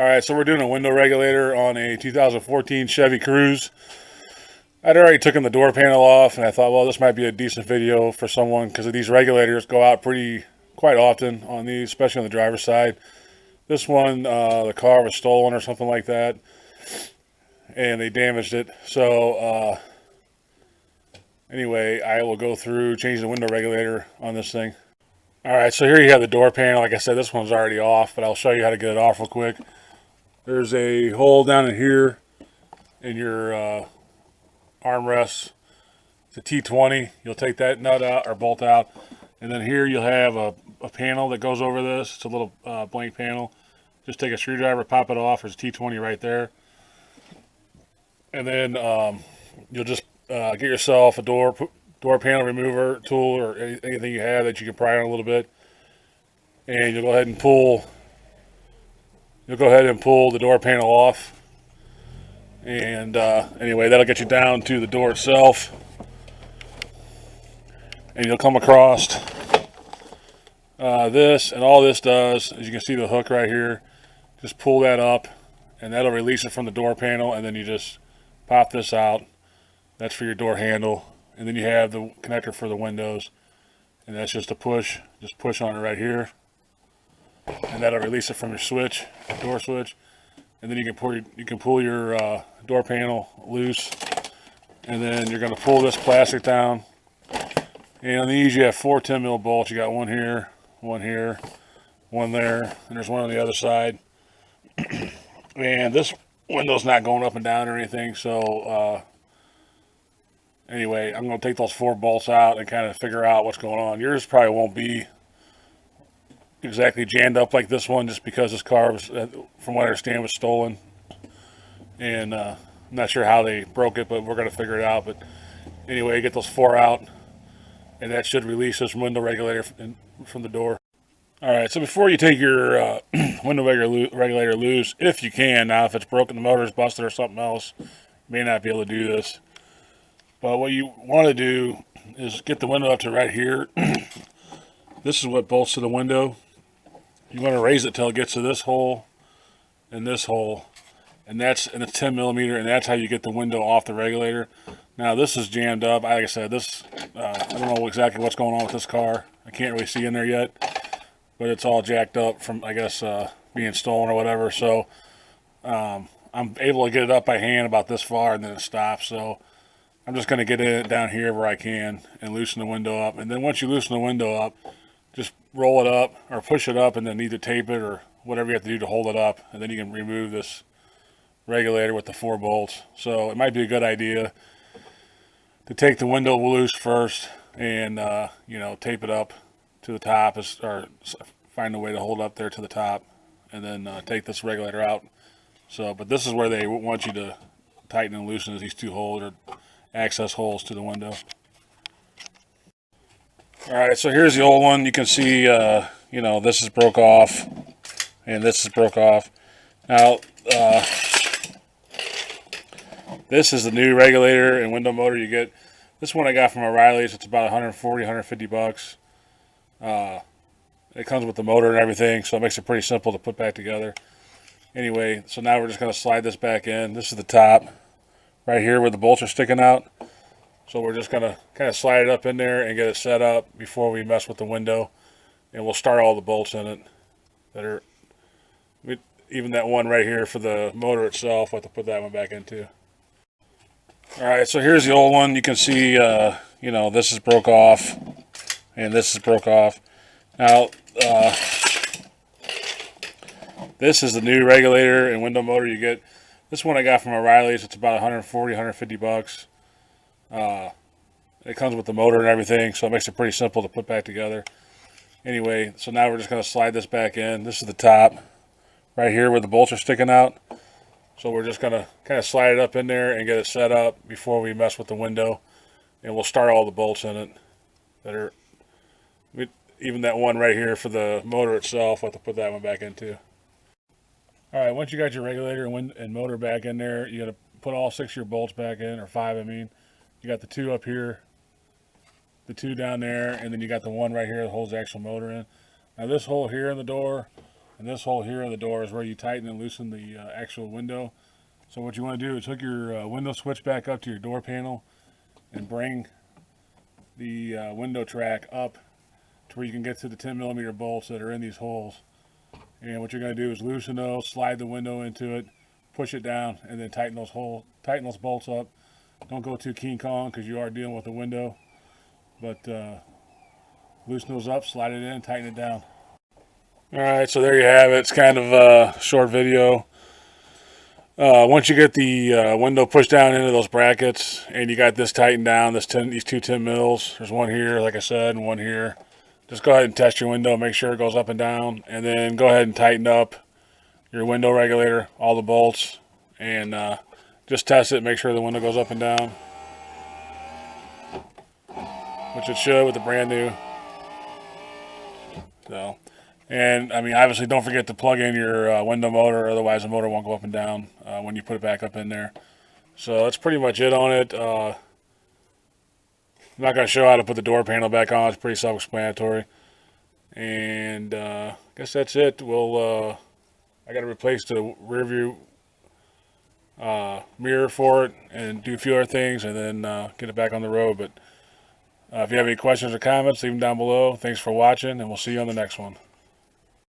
All right, so we're doing a window regulator on a 2014 Chevy Cruze. I'd already taken the door panel off, and I thought, well, this might be a decent video for someone because these regulators go out quite often on these, especially on the driver's side. This one, the car was stolen or something like that, and they damaged it. So anyway, I will go through, change the window regulator on this thing. All right, so here you have the door panel. Like I said, this one's already off, but I'll show you how to get it off real quick. There's a hole down in here in your armrest. It's a T20. You'll take that nut out or bolt out. And then here you'll have a panel that goes over this. It's a little blank panel. Just take a screwdriver, pop it off. There's a T20 right there. And then you'll just get yourself a door panel remover tool or anything you have that you can pry on a little bit. And you'll go ahead and pull the door panel off. And anyway, that'll get you down to the door itself. And you'll come across this, and all this does, as you can see the hook right here, just pull that up, and that'll release it from the door panel, and then you just pop this out. That's for your door handle. And then you have the connector for the windows, and that's just a push. Just push on it right here. And that'll release it from your switch, door switch, and then you can pull your door panel loose, and then you're going to pull this plastic down. And on these you have 4 10 mil bolts. You got one here, one there, and there's one on the other side. And this window's not going up and down or anything, so anyway, I'm going to take those 4 bolts out and kind of figure out what's going on. Yours probably won't be exactly jammed up like this one, just because this car was, from what I understand, was stolen, and I'm not sure how they broke it, but we're going to figure it out. But anyway, get those 4 out, and that should release this window regulator from the door. All right, so before you take your window regulator loose, if you can, now if it's broken, the motor's busted or something else, you may not be able to do this. But what you want to do is get the window up to right here. This is what bolts to the window. You want to raise it till it gets to this hole and this hole, and it's 10 millimeter, and that's how you get the window off the regulator. Now this is jammed up. Like I said, this I don't know exactly what's going on with this car. I can't really see in there yet, but it's all jacked up from, I guess, being stolen or whatever. So I'm able to get it up by hand about this far, and then it stops. So I'm just going to get it down here where I can and loosen the window up. And then once you loosen the window up, just roll it up or push it up, and then either tape it or whatever you have to do to hold it up, and then you can remove this regulator with the 4 bolts. So it might be a good idea to take the window loose first and tape it up to the top, or find a way to hold up there to the top, and then take this regulator out. So, but this is where they want you to tighten and loosen, these 2 holes or access holes to the window. All right, so here's the old one. You can see, this is broke off, and this is broke off. Now, this is the new regulator and window motor you get. This one I got from O'Reilly's. It's about 140, 150 bucks. It comes with the motor and everything, so it makes it pretty simple to put back together. Anyway, so now we're just going to slide this back in. This is the top right here where the bolts are sticking out. So we're just going to kind of slide it up in there and get it set up before we mess with the window. And we'll start all the bolts in it that are, even that one right here for the motor itself. We'll have to put that one back in too. All right, so here's the old one. You can see, this is broke off, and this is broke off. Now, this is the new regulator and window motor you get. This one I got from O'Reilly's. It's about 140, 150 bucks. It comes with the motor and everything, so it makes it pretty simple to put back together. Anyway, so now we're just going to slide this back in. This is the top right here where the bolts are sticking out. So we're just going to kind of slide it up in there and get it set up before we mess with the window. And we'll start all the bolts in it that are, even that one right here for the motor itself. We'll have to put that one back in too. All right, once you got your regulator and motor back in there, you got to put all 6 of your bolts back in, or 5, I mean. You got the 2 up here, the 2 down there, and then you got the one right here that holds the actual motor in. Now this hole here in the door And this hole here in the door is where you tighten and loosen the actual window. So what you want to do is hook your window switch back up to your door panel and bring the window track up to where you can get to the 10mm bolts that are in these holes. And what you're going to do is loosen those, slide the window into it, push it down, and then tighten those bolts up. Don't go too King Kong because you are dealing with the window. But loosen those up, slide it in, tighten it down. Alright, so there you have it. It's kind of a short video. Once you get the window pushed down into those brackets and you got this tightened down, these two 10 mils, there's one here, like I said, and one here. Just go ahead and test your window, make sure it goes up and down, and then go ahead and tighten up your window regulator, all the bolts, and just test it, make sure the window goes up and down, which it should with the brand new. So, and I mean, obviously don't forget to plug in your window motor, otherwise the motor won't go up and down when you put it back up in there. So that's pretty much it on it. I'm not going to show how to put the door panel back on. It's pretty self-explanatory. And I guess that's it. I got to replace the rear view mirror for it and do a few other things and then get it back on the road. But if you have any questions or comments, leave them down below. Thanks for watching, and we'll see you on the next one.